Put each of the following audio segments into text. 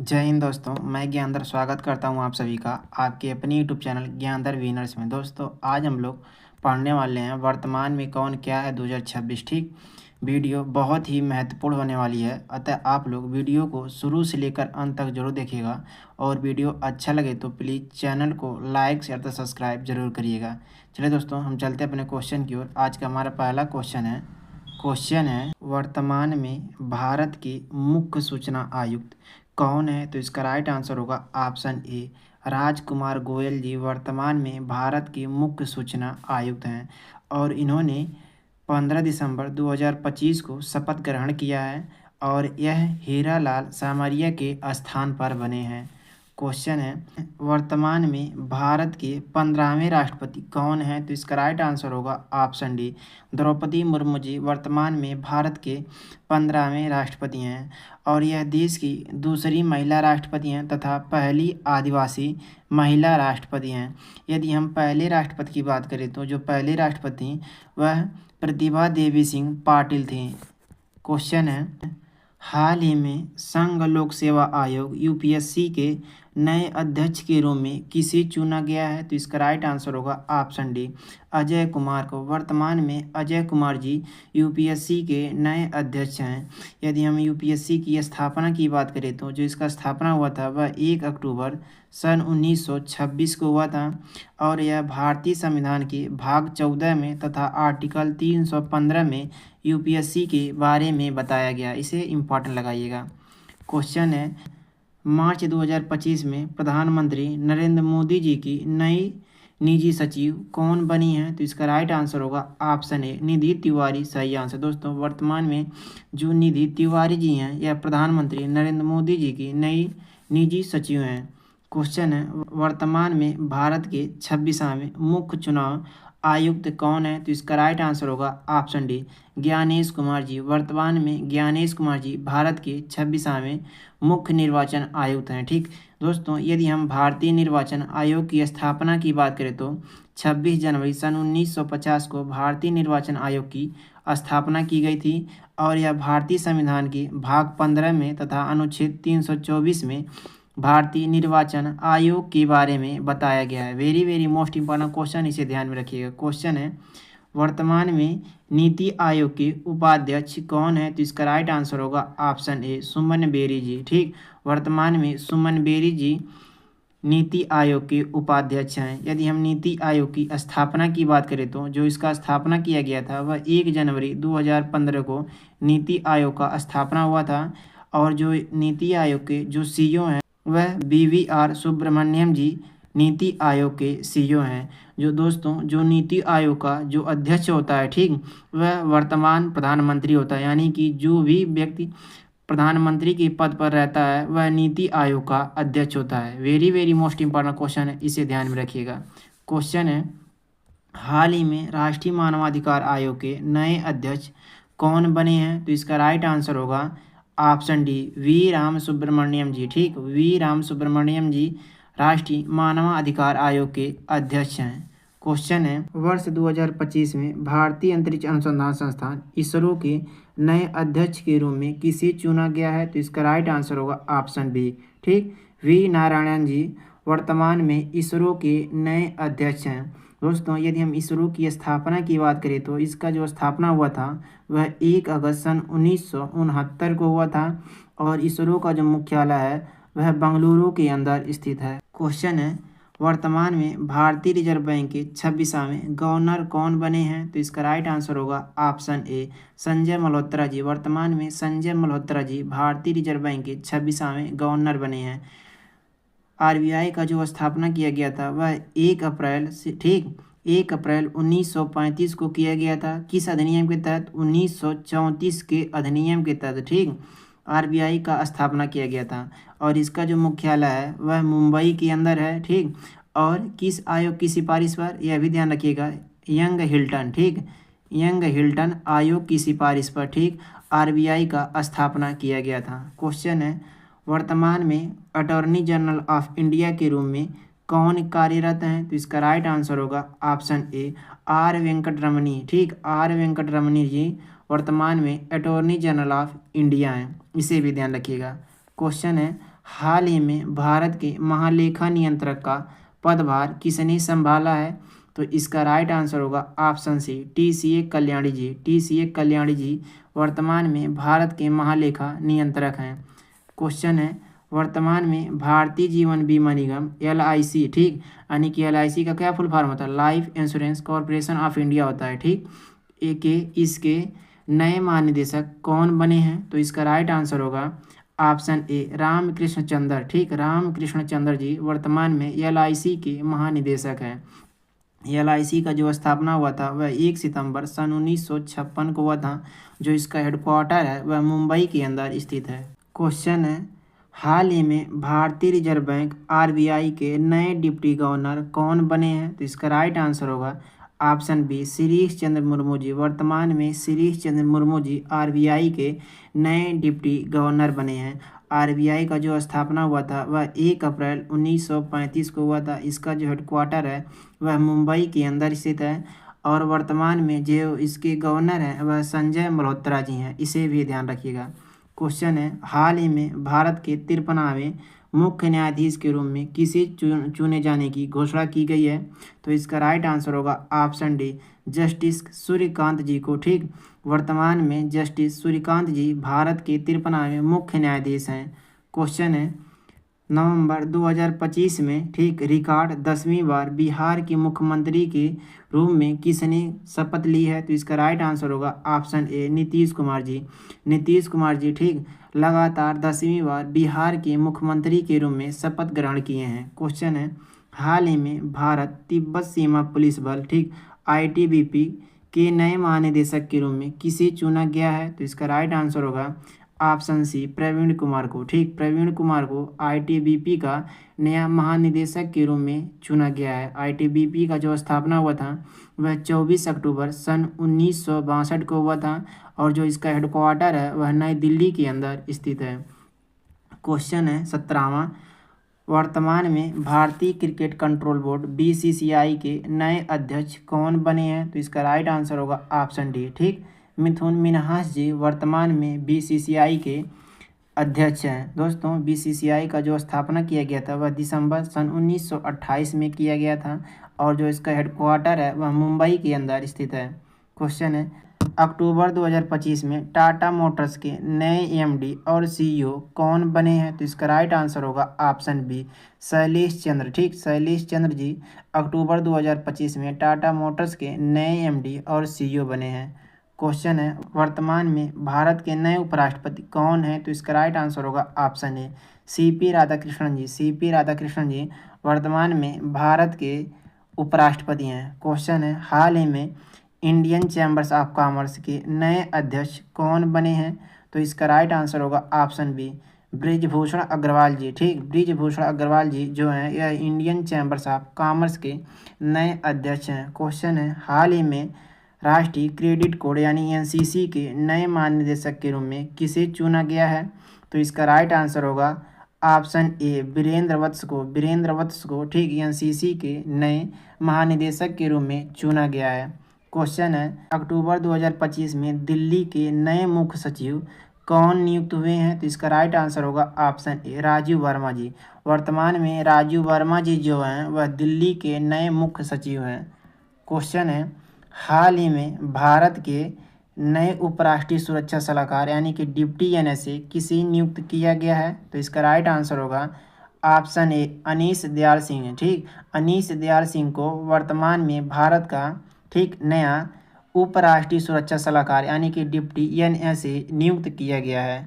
जय हिंद दोस्तों, मैं ज्ञानदर स्वागत करता हूं आप सभी का आपके अपने यूट्यूब चैनल ज्ञानदर विनर्स में। दोस्तों आज हम लोग पढ़ने वाले हैं वर्तमान में कौन क्या है 2026। ठीक, वीडियो बहुत ही महत्वपूर्ण होने वाली है, अतः आप लोग वीडियो को शुरू से लेकर अंत तक जरूर देखिएगा और वीडियो अच्छा लगे तो प्लीज़ चैनल को लाइक शेयर तथा सब्सक्राइब जरूर करिएगा। चलिए दोस्तों, हम चलते हैं अपने क्वेश्चन की ओर। आज का हमारा पहला क्वेश्चन है वर्तमान में भारत के मुख्य सूचना आयुक्त कौन है? तो इसका राइट आंसर होगा ऑप्शन ए राजकुमार गोयल जी वर्तमान में भारत के मुख्य सूचना आयुक्त हैं और इन्होंने 15 दिसंबर 2025 को शपथ ग्रहण किया है और यह हीरालाल सामरिया के स्थान पर बने हैं। क्वेश्चन है वर्तमान में भारत के 15वें राष्ट्रपति कौन है? तो इसका राइट आंसर होगा ऑप्शन डी द्रौपदी मुर्मू जी वर्तमान में भारत के 15वें राष्ट्रपति हैं और यह देश की दूसरी महिला राष्ट्रपति हैं तथा पहली आदिवासी महिला राष्ट्रपति हैं। यदि हम पहले राष्ट्रपति की बात करें तो जो पहले राष्ट्रपति वह प्रतिभा देवी सिंह पाटिल थी। क्वेश्चन है हाल ही में संघ लोक सेवा आयोग यूपीएससी के नए अध्यक्ष के रूप में किसे चुना गया है? तो इसका राइट आंसर होगा ऑप्शन डी अजय कुमार को। वर्तमान में अजय कुमार जी यूपीएससी के नए अध्यक्ष हैं। यदि हम यूपीएससी की स्थापना की बात करें तो जो इसका स्थापना हुआ था वह 1 अक्टूबर सन 1926 को हुआ था और यह भारतीय संविधान के भाग 14 में तथा आर्टिकल 315 में यूपीएससी के बारे में बताया गया। इसे इम्पॉर्टेंट लगाइएगा। क्वेश्चन है मार्च 2025 में प्रधानमंत्री नरेंद्र मोदी जी की नई निजी सचिव कौन बनी है? तो इसका राइट आंसर होगा ऑप्शन ए निधि तिवारी सही आंसर। दोस्तों वर्तमान में जो निधि तिवारी जी हैं यह प्रधानमंत्री नरेंद्र मोदी जी की नई निजी सचिव हैं। क्वेश्चन है वर्तमान में भारत के 26वें मुख्य चुनाव आयुक्त कौन है? तो इसका राइट आंसर होगा ऑप्शन डी ज्ञानेश कुमार जी। वर्तमान में ज्ञानेश कुमार जी भारत के 26वें मुख्य निर्वाचन आयुक्त हैं। ठीक दोस्तों, यदि हम भारतीय निर्वाचन आयोग की स्थापना की बात करें तो 26 जनवरी सन 1950 को भारतीय निर्वाचन आयोग की स्थापना की गई थी और यह भारतीय संविधान के भाग 15 में तथा अनुच्छेद 324 में भारतीय निर्वाचन आयोग के बारे में बताया गया है। Very very most important question, इसे ध्यान में रखिएगा। क्वेश्चन है वर्तमान में नीति आयोग के उपाध्यक्ष कौन है? तो इसका राइट आंसर होगा ऑप्शन ए सुमन बेरी जी। ठीक, वर्तमान में सुमन बेरी जी नीति आयोग के उपाध्यक्ष हैं। यदि हम नीति आयोग की स्थापना की बात करें तो जो इसका स्थापना किया गया था वह 1 जनवरी 2015 को नीति आयोग का स्थापना हुआ था और जो नीति आयोग के जो सीईओ हैं वह BVR सुब्रमण्यम जी नीति आयोग के सीईओ हैं। जो दोस्तों जो नीति आयोग का जो अध्यक्ष होता है, ठीक, वह वर्तमान प्रधानमंत्री होता है, यानी कि जो भी व्यक्ति प्रधानमंत्री के पद पर रहता है वह नीति आयोग का अध्यक्ष होता है। Very very most important question है, इसे ध्यान में रखिएगा। क्वेश्चन है हाल ही में राष्ट्रीय मानवाधिकार आयोग के नए अध्यक्ष कौन बने हैं? तो इसका राइट आंसर होगा option D V Ram Subrahmanyam ji. ठीक, वी राम सुब्रमण्यम जी राष्ट्रीय मानवाधिकार आयोग के अध्यक्ष हैं। क्वेश्चन है वर्ष 2025 में भारतीय अंतरिक्ष अनुसंधान संस्थान इसरो के नए अध्यक्ष के रूप में किसे चुना गया है? तो इसका राइट आंसर होगा ऑप्शन बी ठीक वी नारायणन जी वर्तमान में इसरो के नए अध्यक्ष हैं। दोस्तों यदि हम इसरो की स्थापना की बात करें तो इसका जो स्थापना हुआ था वह 1 अगस्त सन 1969 को हुआ था और इसरो का जो मुख्यालय है वह बेंगलुरु के अंदर स्थित है। क्वेश्चन है वर्तमान में भारतीय रिजर्व बैंक के 26वें गवर्नर कौन बने हैं? तो इसका राइट आंसर होगा ऑप्शन ए संजय मल्होत्रा जी। वर्तमान में संजय मल्होत्रा जी भारतीय रिजर्व बैंक के 26वें गवर्नर बने हैं। RBI का जो स्थापना किया गया था वह 1 अप्रैल से 1 अप्रैल 1935 को किया गया था। किस अधिनियम के तहत? 1934 के अधिनियम के तहत। ठीक, RBI का स्थापना किया गया था और इसका जो मुख्यालय है वह मुंबई के अंदर है। ठीक, और किस आयोग की सिफारिश पर? यह भी ध्यान रखिएगा, यंग हिल्टन। ठीक, यंग हिल्टन आयोग की सिफारिश पर ठीक RBI का स्थापना किया गया था। क्वेश्चन है वर्तमान में अटॉर्नी जनरल ऑफ इंडिया के रूप में कौन कार्यरत हैं? तो इसका राइट आंसर होगा ऑप्शन ए आर वेंकटरमणी। ठीक, आर वेंकटरमणी जी वर्तमान में अटॉर्नी जनरल ऑफ इंडिया हैं, इसे भी ध्यान रखिएगा। क्वेश्चन है हाल ही में भारत के महालेखा नियंत्रक का पदभार किसने संभाला है? तो इसका राइट आंसर होगा option C, TCA Kalyani ji. TCA Kalyani ji वर्तमान में भारत के महालेखा नियंत्रक हैं। क्वेश्चन है, वर्तमान में भारतीय जीवन बीमा निगम LIC, ठीक, यानी कि LIC का क्या फुल फॉर्म होता है? Life insurance corporation of India होता है, ठीक। इसके नए महानिदेशक कौन बने हैं? तो इसका राइट आंसर होगा ऑप्शन ए, रामकृष्ण चंद्र, ठीक। रामकृष्ण चंद्र जी वर्तमान में LIC के महानिदेशक हैं। LIC का जो स्थापना हुआ था वह 1 सितंबर सन 1956 को हुआ था। जो इसका हेडक्वार्टर है वह मुंबई के अंदर स्थित है। क्वेश्चन है, हाल ही में भारतीय रिजर्व बैंक RBI के नए डिप्टी गवर्नर कौन बने हैं? तो इसका राइट आंसर होगा ऑप्शन बी, शिरीष चंद्र मुर्मू जी। वर्तमान में शिरीष चंद्र मुर्मू जी RBI के नए डिप्टी गवर्नर बने हैं। RBI का जो स्थापना हुआ था वह 1 अप्रैल 1935 को हुआ था। इसका जो हेडक्वार्टर है वह मुंबई के अंदर स्थित है और वर्तमान में जो इसके गवर्नर हैं वह संजय मल्होत्रा जी हैं। इसे भी ध्यान रखिएगा। क्वेश्चन है, हाल ही में भारत के 53वें मुख्य न्यायाधीश के रूप में किसे चुने जाने की घोषणा की गई है? तो इसका राइट आंसर होगा ऑप्शन डी, जस्टिस सूर्यकांत जी को, ठीक। वर्तमान में जस्टिस सूर्यकांत जी भारत के 53वें मुख्य न्यायाधीश हैं। क्वेश्चन है, नवंबर 2025 में, ठीक, रिकॉर्ड 10वीं बार बिहार के मुख्यमंत्री के रूप में किसने शपथ ली है? तो इसका राइट आंसर होगा ऑप्शन ए, नीतीश कुमार जी। नीतीश कुमार जी, ठीक, लगातार 10वीं बार बिहार के मुख्यमंत्री के रूप में शपथ ग्रहण किए हैं। क्वेश्चन है, हाल ही में भारत तिब्बत सीमा पुलिस बल, ठीक, ITBP के नए महानिदेशक के रूप में किसे चुना गया है? तो इसका राइट आंसर होगा ऑप्शन सी, प्रवीण कुमार को, ठीक। प्रवीण कुमार को ITBP का नया महानिदेशक के रूप में चुना गया है। ITBP का जो स्थापना हुआ था वह 24 अक्टूबर सन 1962 को हुआ था और जो इसका हेडक्वार्टर है वह नई दिल्ली के अंदर स्थित है। क्वेश्चन है 17वां, वर्तमान में भारतीय क्रिकेट कंट्रोल बोर्ड BCCI के नए अध्यक्ष कौन बने हैं? तो इसका राइट आंसर होगा ऑप्शन डी, ठीक, मिथुन मिन्हास जी वर्तमान में BCCI के अध्यक्ष हैं। दोस्तों, BCCI का जो स्थापना किया गया था वह दिसंबर सन 1928 में किया गया था और जो इसका हेडक्वार्टर है वह मुंबई के अंदर स्थित है। क्वेश्चन है, अक्टूबर 2025 में टाटा मोटर्स के नए MD और CEO कौन बने हैं? तो इसका राइट आंसर होगा ऑप्शन बी, शैलेश चंद्र, ठीक। शैलेश चंद्र जी अक्टूबर 2025 में टाटा मोटर्स के नए MD और CEO बने हैं। क्वेश्चन है, वर्तमान में भारत के नए उपराष्ट्रपति कौन हैं? तो इसका राइट आंसर होगा option A, CP Radhakrishnan ji. CP Radhakrishnan ji वर्तमान में भारत के उपराष्ट्रपति हैं। क्वेश्चन है, हाल ही में इंडियन चैम्बर्स ऑफ कॉमर्स के नए अध्यक्ष कौन बने हैं? तो इसका राइट आंसर होगा ऑप्शन बी, ब्रिजभूषण अग्रवाल जी, ठीक। ब्रिजभूषण अग्रवाल जी जो हैं यह इंडियन चैम्बर्स ऑफ कॉमर्स के नए अध्यक्ष हैं। क्वेश्चन है, हाल ही में राष्ट्रीय क्रेडिट कोड यानी NCC के नए महानिदेशक के रूप में किसे चुना गया है? तो इसका राइट आंसर होगा ऑप्शन ए, वीरेंद्र वत्स को। वीरेंद्र वत्स को, ठीक, NCC के नए महानिदेशक के रूप में चुना गया है। क्वेश्चन है, अक्टूबर 2025 में दिल्ली के नए मुख्य सचिव कौन नियुक्त हुए हैं? तो इसका राइट आंसर होगा ऑप्शन ए, राजीव वर्मा जी। वर्तमान में राजीव वर्मा जी जो हैं वह दिल्ली के नए मुख्य सचिव हैं। क्वेश्चन है, हाल ही में भारत के नए उपराष्ट्रीय सुरक्षा सलाहकार यानी कि डिप्टी NSA किसे नियुक्त किया गया है? तो इसका राइट आंसर होगा ऑप्शन ए, अनीश दयाल सिंह, ठीक। अनीश दयाल सिंह को वर्तमान में भारत का, ठीक, नया उपराष्ट्रीय सुरक्षा सलाहकार यानी कि डिप्टी NSA नियुक्त किया गया है।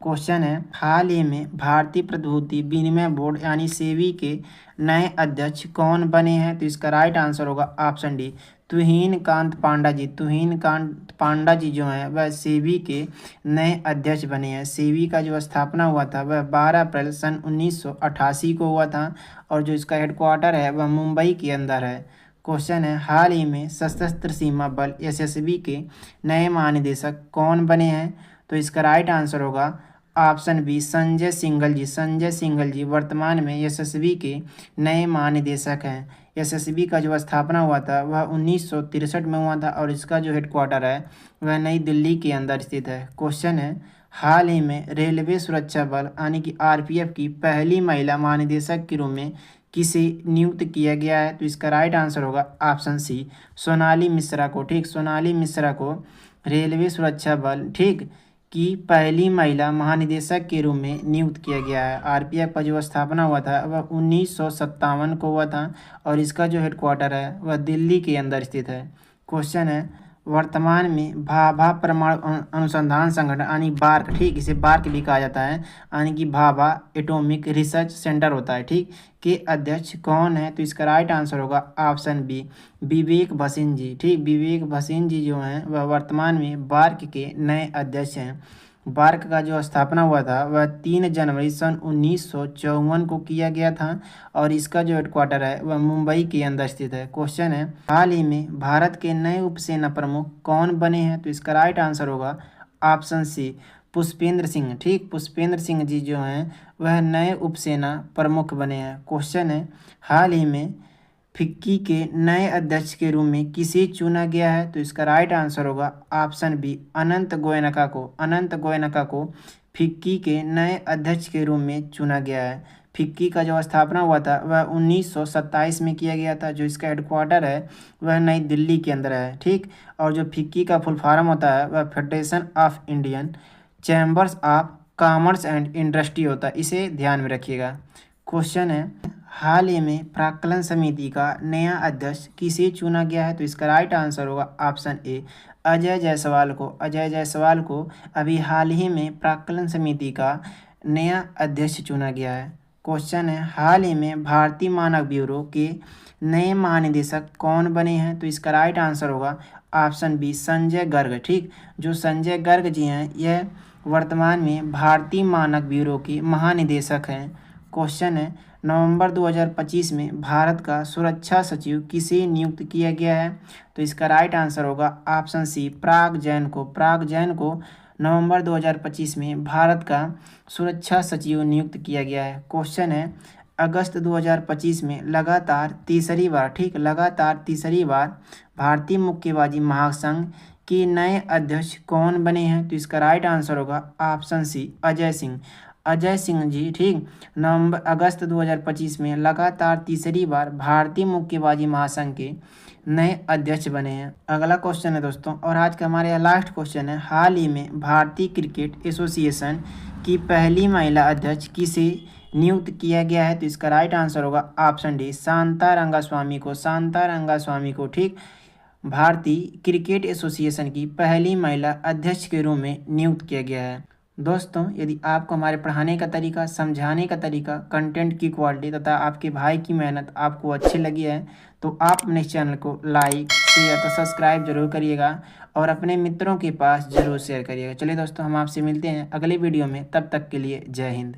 क्वेश्चन है, हाल ही में भारतीय प्रतिभूति विनिमय बोर्ड यानी सेबी के नए अध्यक्ष कौन बने हैं? तो इसका राइट आंसर होगा ऑप्शन डी, तुहिन कांत पांडा जी। तुहिन कांत पांडा जी जो हैं वह सेबी के नए अध्यक्ष बने हैं। सेबी का जो स्थापना हुआ था वह 12 अप्रैल सन 1988 को हुआ था और जो इसका हेडक्वार्टर है वह मुंबई के अंदर है। क्वेश्चन है, हाल ही में सशस्त्र सीमा बल SSB के नए महानिदेशक कौन बने हैं? तो इसका राइट आंसर होगा ऑप्शन बी, संजय सिंघल जी। संजय सिंघल जी वर्तमान में SSB के नए महानिदेशक हैं। SSB का जो स्थापना हुआ था वह 1963 में हुआ था और इसका जो हेडक्वार्टर है वह नई दिल्ली के अंदर स्थित है। क्वेश्चन है, हाल ही में रेलवे सुरक्षा बल यानी कि आरपीएफ की पहली महिला महानिदेशक के रूप में किसे नियुक्त किया गया है? तो इसका राइट आंसर होगा ऑप्शन सी, सोनाली मिश्रा को। ठीक, सोनाली मिश्रा को रेलवे सुरक्षा बल, ठीक, की पहली महिला महानिदेशक के रूप में नियुक्त किया गया है। आरपीएफ का जो स्थापना हुआ था वह 1957 को हुआ था और इसका जो हेडक्वार्टर है वह दिल्ली के अंदर स्थित है। क्वेश्चन है, वर्तमान में भाभा परमाणु अनुसंधान संगठन यानी बार्क, ठीक, इसे बार्क भी कहा जाता है यानी कि भाभा एटॉमिक रिसर्च सेंटर होता है, ठीक, के अध्यक्ष कौन है? तो इसका राइट आंसर होगा ऑप्शन बी, विवेक भसीन जी। ठीक, विवेक भसीन जी जो हैं वह वर्तमान में बार्क के नए अध्यक्ष हैं। बार्क का जो स्थापना हुआ था वह 3 जनवरी सन 1954 को किया गया था और इसका जो हेडक्वार्टर है वह मुंबई के अंदर स्थित है। क्वेश्चन है, हाल ही में भारत के नए उपसेना प्रमुख कौन बने हैं? तो इसका राइट आंसर होगा ऑप्शन सी, पुष्पेंद्र सिंह। ठीक, पुष्पेंद्र सिंह जी जो हैं वह नए उपसेना प्रमुख बने हैं। क्वेश्चन है, हाल ही में फिक्की के नए अध्यक्ष के रूप में किसे चुना गया है? तो इसका राइट आंसर होगा ऑप्शन बी, अनंत गोयनका को। अनंत गोयनका को फिक्की के नए अध्यक्ष के रूप में चुना गया है। फिक्की का जो स्थापना हुआ था वह 1927 में किया गया था। जो इसका हेडक्वार्टर है वह नई दिल्ली के अंदर है। ठीक, और जो फिक्की का फुल फॉर्म होता है वह federation of Indian chambers of commerce and industry होता है, इसे ध्यान में रखिएगा। क्वेश्चन है, हाल ही में प्राक्कलन समिति का नया अध्यक्ष किसे चुना गया है? तो इसका राइट आंसर होगा ऑप्शन ए, अजय जायसवाल को। अजय जायसवाल को अभी हाल ही में प्राक्कलन समिति का नया अध्यक्ष चुना गया है। क्वेश्चन है, हाल ही में भारतीय मानक ब्यूरो के नए महानिदेशक कौन बने हैं? तो इसका राइट आंसर होगा ऑप्शन बी, संजय गर्ग। ठीक, जो संजय गर्ग जी हैं यह वर्तमान में भारतीय मानक ब्यूरो के महानिदेशक हैं। क्वेश्चन है, नवंबर 2025 में भारत का सुरक्षा सचिव किसे नियुक्त किया गया है? तो इसका राइट आंसर होगा ऑप्शन सी, पराग जैन को। पराग जैन को नवंबर 2025 में भारत का सुरक्षा सचिव नियुक्त किया गया है। क्वेश्चन है, अगस्त 2025 में लगातार तीसरी बार, ठीक, लगातार तीसरी बार भारतीय मुक्केबाजी महासंघ के नए अध्यक्ष कौन बने हैं? तो इसका राइट आंसर होगा ऑप्शन सी, अजय सिंह। अजय सिंह जी, ठीक, नवंबर अगस्त 2025 में लगातार तीसरी बार भारतीय मुक्केबाजी महासंघ के नए अध्यक्ष बने हैं। अगला क्वेश्चन है दोस्तों, और आज का हमारे यहाँ लास्ट क्वेश्चन है, हाल ही में भारतीय क्रिकेट एसोसिएशन की पहली महिला अध्यक्ष किसे नियुक्त किया गया है? तो इसका राइट आंसर होगा ऑप्शन डी, शांता रंगास्वामी को। शांता रंगास्वामी को, ठीक, भारतीय क्रिकेट एसोसिएशन की पहली महिला अध्यक्ष के रूप में नियुक्त किया गया है। दोस्तों, यदि आपको हमारे पढ़ाने का तरीका, समझाने का तरीका, कंटेंट की क्वालिटी तथा आपके भाई की मेहनत आपको अच्छी लगी है तो आप अपने चैनल को लाइक, शेयर तथा सब्सक्राइब जरूर करिएगा और अपने मित्रों के पास जरूर शेयर करिएगा। चलिए दोस्तों, हम आपसे मिलते हैं अगले वीडियो में, तब तक के लिए जय हिंद।